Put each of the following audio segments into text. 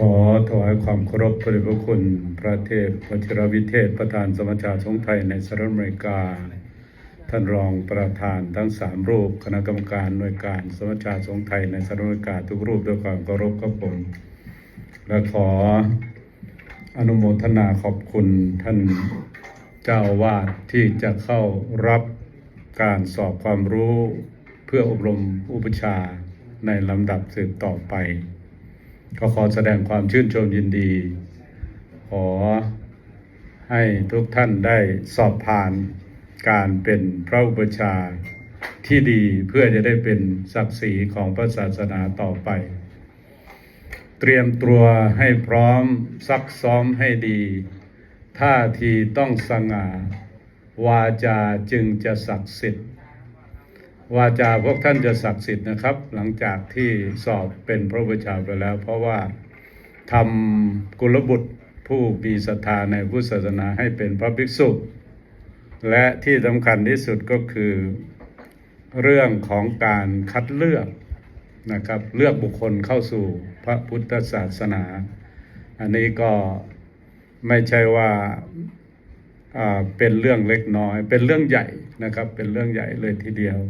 ขอถวายความเคารพพระเดชพระคุณพระเทพวชิรวิเทศประธานสมัชชาสงฆ์ไทยในสหรัฐอเมริกาท่านรองประธานทั้ง3รูปคณะกรรมการหน่วยการสมัชชาสงฆ์ไทยในสหรัฐอเมริกาทุกรูปด้วยความเคารพครับผมและขออนุโมทนาขอบคุณท่านเจ้าอาวาสที่จะเข้ารับการสอบความรู้เพื่ออบรมอุปชาในลำดับสืบต่อไปก็ขอแสดงความชื่นชมยินดี ขอให้ทุกท่านได้สอบผ่านการเป็นพระอุปชาที่ดีเพื่อจะได้เป็นศักดิ์ศรีของพระศาสนาต่อไป เตรียมตัวให้พร้อมซักซ้อมให้ดีท่าทีต้องสง่าวาจาจึงจะศักดิ์สิทธิ์วาจาพวกท่านจะศักดิ์สิทธิ์นะครับหลังจากที่สอบเป็นพระอุปชฌาย์ไปแล้วเพราะว่าทำกุลบุตรผู้มีศรัทธาในพุทธศาสนาให้เป็นพระภิกษุและที่สำคัญที่สุดก็คือเรื่องของการคัดเลือกนะครับเลือกบุคคลเข้าสู่พระพุทธศาสนาอันนี้ก็ไม่ใช่ว่าเป็นเรื่องเล็กน้อยเป็นเรื่องใหญ่นะครับเป็นเรื่องใหญ่เลยทีเดียว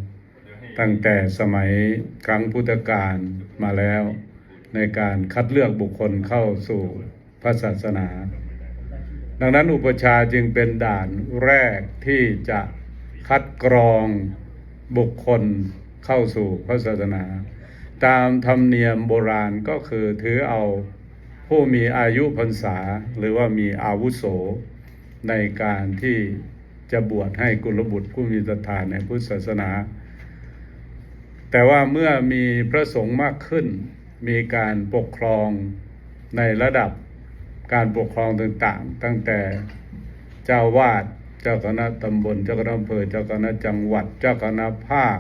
ตั้งแต่สมัยครั้งพุทธกาลมาแล้วในการคัดเลือกบุคคลเข้าสู่พระศาสนาดังนั้นอุปชฌาย์จึงเป็นด่านแรกที่จะคัดกรองบุคคลเข้าสู่พระศาสนาตามธรรมเนียมโบราณก็คือถือเอาผู้มีอายุพรรษาหรือว่ามีอาวุโสในการที่จะบวชให้กุลบุตรผู้มีศรัทธาในพุทธศาสนาแต่ว่าเมื่อมีพระสงฆ์มากขึ้นมีการปกครองในระดับการปกครองต่างๆตั้งแต่เจ้าวาดเจ้าคณะตำบลเจ้าคณะอำเภอเจ้าคณะจังหวัดเจ้าคณะภาค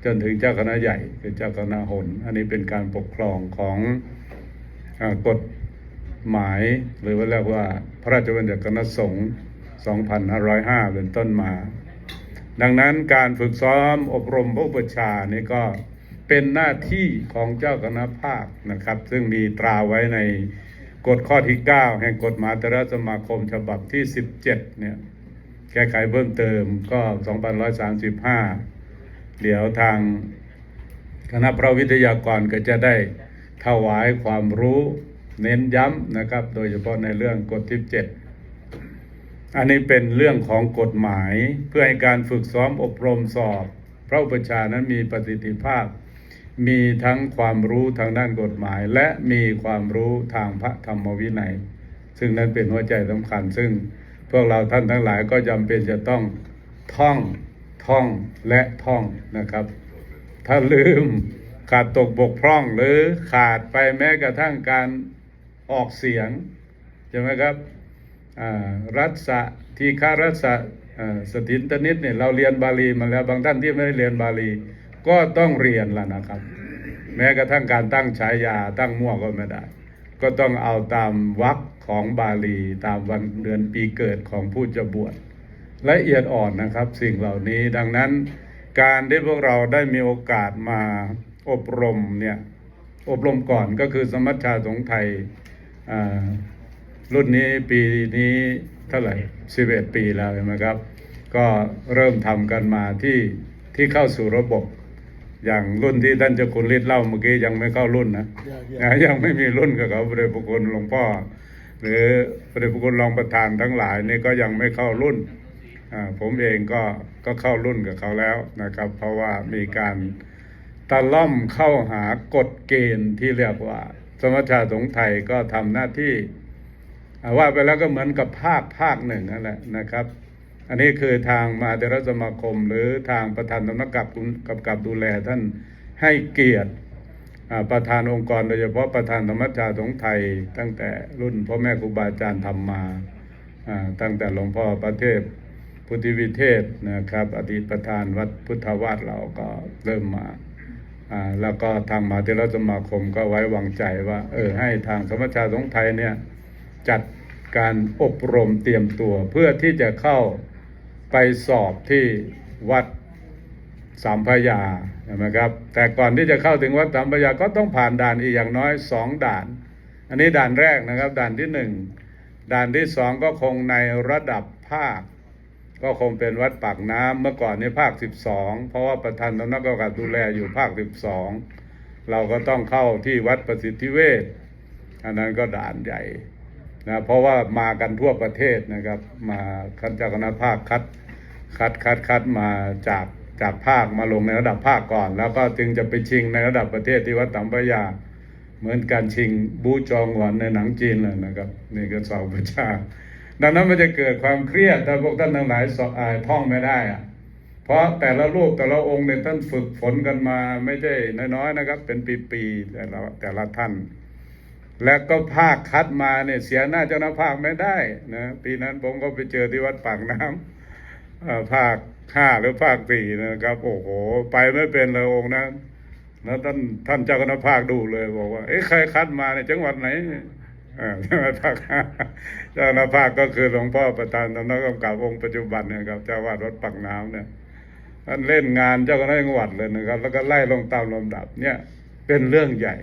จนถึงเจ้าคณะใหญ่คือเจ้าคณะหนอันนี้เป็นการปกครองของกฎหมายหรือว่าเรียกว่าพระราชบัญญัติคณะสงฆ์ 2505 เป็นต้นมาดังนั้นการฝึกซ้อมอบรมพระอุปชฌาย์นี่ก็เป็นหน้าที่ของเจ้าคณะภาคนะครับซึ่งมีตราไว้ในกฎข้อที่ 9 แห่งกฎมหาเถรสมาคมฉบับที่ 17เนี่ยแก้ไขเพิ่มเติมก็ 2535 เดี๋ยวทางคณะพระวิทยากรก็จะได้ถวายความรู้เน้นย้ำนะครับโดยเฉพาะในเรื่องกฎที่ 7อันนี้เป็นเรื่องของกฎหมายเพื่อให้การฝึกซ้อมอบรมสอบพระอุปชฌาย์นั้นมีประสิทธิภาพมีทั้งความรู้ทางด้านกฎหมายและมีความรู้ทางพระธรรมวินัยซึ่งนั้นเป็นหัวใจสำคัญซึ่งพวกเราท่านทั้งหลายก็จำเป็นจะต้องท่องและท่องนะครับถ้าลืมขาดตกบกพร่องหรือขาดไปแม้กระทั่งการออกเสียงใช่ไหมครับรัสะทีฆารัสะสตินตนิษเนี่ยเราเรียนบาลีมาแล้วบางท่านที่ไม่ได้เรียนบาลีก็ต้องเรียนแล้วนะครับแม้กระทั่งการตั้งฉายาตั้งมั่วก็ไม่ได้ก็ต้องเอาตามวรรคของบาลีตามวันเดือนปีเกิดของผู้จะบวชละเอียดอ่อนนะครับสิ่งเหล่านี้ดังนั้นการที่พวกเราได้มีโอกาสมาอบรมเนี่ยอบรมก่อนก็คือสมัชชาสงฆ์ไทยรุ่นนี้ปีนี้เท่าไหร่11 ปีแล้วใช่ไหมครับก็เริ่มทำกันมาที่เข้าสู่ระบบอย่างรุ่นที่ท่านเจ้าคุณฤทธิ์เล่าเมื่อกี้ยังไม่เข้ารุ่นนะยังไม่มีรุ่นกับเขาพระเดชพระคุณหลวงพ่อหรือพระเดชพระคุณรองประธานทั้งหลายนี่ก็ยังไม่เข้ารุ่นผมเองก็เข้ารุ่นกับเขาแล้วนะครับเพราะว่ามีการตะล่อมเข้าหากฎเกณฑ์ที่เรียกว่าสมัชชาสงฆ์ไทยก็ทำหน้าที่ว่าไปแล้วก็เหมือนกับภาคหนึ่งนั่นแหละนะครับอันนี้คือทางมหาเถรสมาคมหรือทางประธานสำนักกำกับดูแลท่านให้เกียรติประธานองค์กรโดยเฉพาะประธานสมัชชาสงฆ์ไทยตั้งแต่รุ่นพ่อแม่ครูบาอาจารย์ทำมาตั้งแต่หลวงพ่อประเทศพุทธิวิเทศนะครับอดีตประธานวัดพุทธวาสเราก็เริ่มมาแล้วก็ทางมหาเถรสมาคมก็ไว้วางใจว่าให้ทางสมัชชาสงฆ์ไทยเนี่ยจัดการอบรมเตรียมตัวเพื่อที่จะเข้าไปสอบที่วัดสามพระยาใช่ไหมครับแต่ก่อนที่จะเข้าถึงวัดสามพระยาก็ต้องผ่านด่านอีกอย่างน้อย2 ด่าน อันนี้ด่านแรกนะครับด่านที่หนึ่งด่านที่สองก็คงในระดับภาคก็คงเป็นวัดปากน้ำเมื่อก่อนนี้ภาค12เพราะว่าประธานสำนักกำกับดูแลอยู่ภาค12เราก็ต้องเข้าที่วัดประสิทธิเวชอันนั้นก็ด่านใหญ่นะเพราะว่ามากันทั่วประเทศนะครับมาคัดเจ้าคณะภาคคัดมาจากภาคมาลงในระดับภาคก่อนแล้วก็จึงจะไปชิงในระดับประเทศที่วัดสัมปยาเหมือนการชิงบูจองหวนในหนังจีนเลยนะครับนี่ก็สอบประชาดังนั้นมันจะเกิดความเครียดถ้าพวกท่านทั้งหลายท่องไม่ได้อะเพราะแต่ละรูปแต่ละองค์เนี่ยท่านฝึกฝนกันมาไม่ใช่น้อยๆนะครับเป็นปีๆแต่ละท่านและก็ภาคคัดมาเนี่ยเสียหน้าเจ้าหน้าภาคไม่ได้นะปีนั้นผมก็ไปเจอที่วัดปากน้ำภาค5หรือภาค4นะครับโอ้โหไปไม่เป็นเลยองค์นั้นแล้วท่านเจ้าคณะภาคดูเลยบอกว่าใครคัดมาในจังหวัดไหนจังหวัดภาคเจ้าคณะภาคก็คือหลวงพ่อประธานสำนักกำกับองค์ปัจจุบันเนี่ยครับเจ้าวาดวัดปากน้ำเนี่ยท่านเล่นงานเจ้าคณะจังหวัดเลยนะครับแล้วก็ไล่ลงตามลำดับเนี่ยเป็นเรื่องใหญ่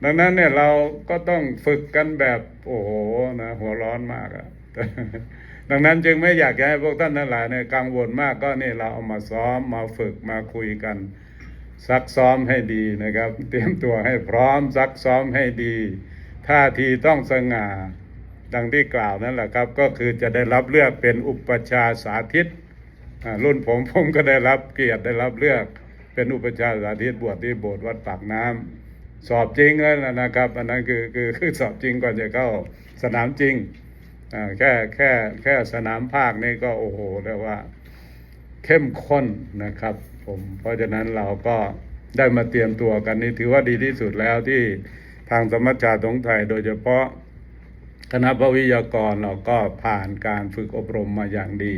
ดังนั้นเนี่ยเราก็ต้องฝึกกันแบบโอ้โหนะหัวร้อนมากอะดังนั้นจึงไม่อยากให้พวกท่านทั้งหลายเนี่ยกังวลมากก็นี่เราเอามาซ้อมมาฝึกมาคุยกันซักซ้อมให้ดีนะครับเตรียมตัวให้พร้อมซักซ้อมให้ดีท่าทีต้องสง่าดังที่กล่าวนั่นแหละครับก็คือจะได้รับเลือกเป็นอุปชฌาย์สาธิตรุ่นผมก็ได้รับเกียรติได้รับเลือกเป็นอุปชฌาย์สาธิตบวชที่โบสถ์วัดปากน้ำสอบจริงแล้วนะครับอันนั้นคือสอบจริงก่อนจะเข้าสนามจริงแค่สนามภาคนี่ก็โอ้โหเรียกว่าเข้มข้นนะครับเพราะฉะนั้นเราก็ได้มาเตรียมตัวกันนี่ถือว่าดีที่สุดแล้วที่ทางสมัชชาสงฆ์ไทยโดยเฉพาะคณะพระวิทยากรเราก็ผ่านการฝึกอบรมมาอย่างดี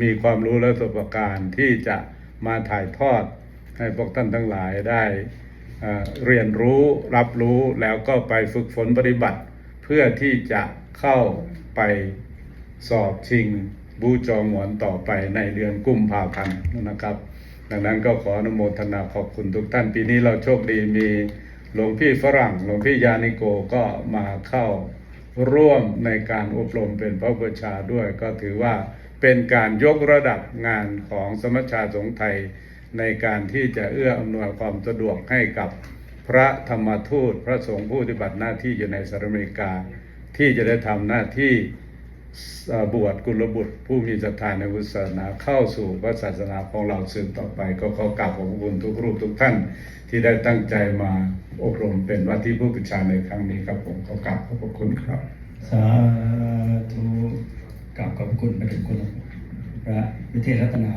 มีความรู้และประสบการณ์ที่จะมาถ่ายทอดให้พวกท่านทั้งหลายได้เรียนรู้รับรู้แล้วก็ไปฝึกฝนปฏิบัติเพื่อที่จะเข้าไปสอบชิงบูจองหวนต่อไปในเดือนกุมภาพันธ์นะครับดังนั้นก็ขออนุโมทนาขอบคุณทุกท่านปีนี้เราโชคดีมีหลวงพี่ฝรั่งหลวงพี่ยานิโกก็มาเข้าร่วมในการอบรมเป็นพระอุปชฌาย์ด้วยก็ถือว่าเป็นการยกระดับงานของสมัชชาสงฆ์ไทยในการที่จะเอื้ออำนวยความสะดวกให้กับพระธรรมทูตพระสงฆ์ผู้ปฏิบัติหน้าที่อยู่ในสหรัฐอเมริกาที่จะได้ทำหน้าที่บวชกุลบุตรผู้มีศรัทธาในพุทธศาสนาเข้าสู่พระศาสนาของเราสืบต่อไปก็ขอกราบขอบคุณทุกรูปทุกท่านที่ได้ตั้งใจมาอบรมเป็นว่าที่ผู้ประชาในครั้งนี้ครับผมขอกราบขอบคุณครับสาธุกราบขอบคุณพระเดชคุณพระวิเทศรัตนา